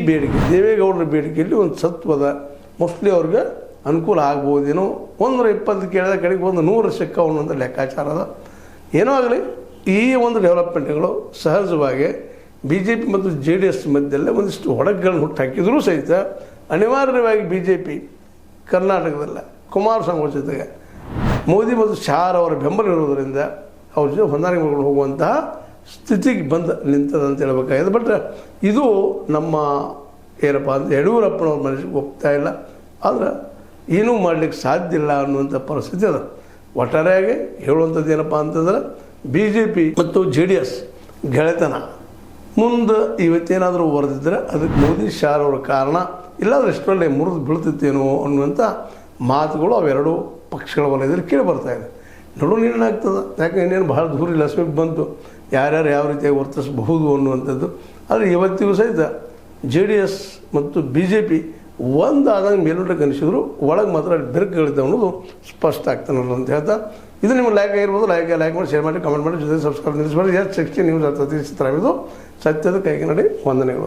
ಬೇಡಿಕೆ ದೇವೇಗೌಡರ ಬೇಡಿಕೆಯಲ್ಲಿ ಒಂದು ಸತ್ವದ ಮೋಸ್ಟ್ಲಿ ಅವ್ರಿಗೆ ಅನುಕೂಲ ಆಗ್ಬೋದೇನೋ. 120 ಕೇಳಿದ ಕಡೆಗೆ 100 ಸಿಕ್ಕವನು ಅಂತ ಲೆಕ್ಕಾಚಾರ ಅದ. ಏನೋ ಆಗಲಿ, ಈ ಒಂದು ಡೆವಲಪ್ಮೆಂಟ್ಗಳು ಸಹಜವಾಗಿ BJP ಮತ್ತು JDS ಮಧ್ಯದಲ್ಲೇ ಒಂದಿಷ್ಟು ಹೊಡಕುಗಳನ್ನು ಹುಟ್ಟಾಕಿದರೂ ಸಹಿತ ಅನಿವಾರ್ಯವಾಗಿ BJP ಕರ್ನಾಟಕದಲ್ಲ ಕುಮಾರಸ್ವಾಮಿ ಜೊತೆಗೆ ಮೋದಿ ಮತ್ತು ಶಾ ಅವರ ಬೆಂಬಲ ಇರೋದರಿಂದ ಅವ್ರ ಜೊತೆ ಹೊಂದಾಣಿಕೆ ಮಾಡ್ಕೊಂಡು ಹೋಗುವಂತಹ ಸ್ಥಿತಿಗೆ ನಿಂತದಂತ ಹೇಳ್ಬೇಕಾಗಿದೆ. ಬಟ್ ಇದು ನಮ್ಮ ಏನಪ್ಪ ಅಂದರೆ ಯಡಿಯೂರಪ್ಪನವ್ರ ಮನಸ್ಸಿಗೆ ಒಪ್ತಾ ಇಲ್ಲ, ಆದರೆ ಏನೂ ಮಾಡಲಿಕ್ಕೆ ಸಾಧ್ಯ ಇಲ್ಲ ಅನ್ನುವಂಥ ಪರಿಸ್ಥಿತಿ ಅದ. ಒಟ್ಟಾರೆಯಾಗಿ ಹೇಳುವಂಥದ್ದು ಏನಪ್ಪ ಅಂತಂದ್ರೆ BJP ಮತ್ತು JDS ಗೆಳೆತನ ಮುಂದೆ ಇವತ್ತೇನಾದರೂ ವರೆದಿದ್ದರೆ ಅದಕ್ಕೆ ಮೋದಿ ಶಾ ಅವರ ಕಾರಣ, ಇಲ್ಲಾಂದ್ರೆ ಎಷ್ಟರಲ್ಲೇ ಮುರಿದು ಬೀಳ್ತಿತ್ತೇನೋ ಅನ್ನುವಂಥ ಮಾತುಗಳು ಅವೆರಡೂ ಪಕ್ಷಗಳ ವಲಯದಲ್ಲಿ ಕೇಳಿ ಬರ್ತಾಯಿದೆ. ನೋಡೋಣ ಏನಾಗ್ತದೆ, ಯಾಕೆ ಇನ್ನೇನು ಭಾಳ ದೂರ ಇಲ್ಲ, ಸಮೀಪ ಬಂತು, ಯಾರ್ಯಾರು ಯಾವ ರೀತಿಯಾಗಿ ವರ್ತಿಸಬಹುದು ಅನ್ನುವಂಥದ್ದು. ಆದರೆ ಇವತ್ತಿಗೂ ಸಹಿತ JDS ಮತ್ತು BJP ಒಂದಾದಂಗೆ ಮೇಲ್ನೋಟಕ್ಕೆ ಅನಿಸಿದ್ರು ಒಳಗೆ ಮಾತ್ರ ಬೆರಕುಗಳಿದ್ದಾವೆ ಅನ್ನೋದು ಸ್ಪಷ್ಟ ಆಗ್ತಾನಲ್ಲ ಅಂತ ಹೇಳ್ತಾ, ಇದು ನಿಮ್ಮ ಲೈಕ್ ಆಗಿರ್ಬೋದು. ಲೈಕ್ ಮಾಡಿ, ಶೇರ್ ಮಾಡಿ, ಕಮೆಂಟ್ ಮಾಡಿ, ಜೊತೆ ಸಬ್ಸ್ಕ್ರೈಬ್ ನಿಲ್ಲಿಸಬೇಡಿ. S60 ನ್ಯೂಸ್ ಅರ್ಥ ಚಿತ್ರವಿದು ಸತ್ಯದ ಕೈಗೆ ನಡಿ. ವಂದನೆಗಳು.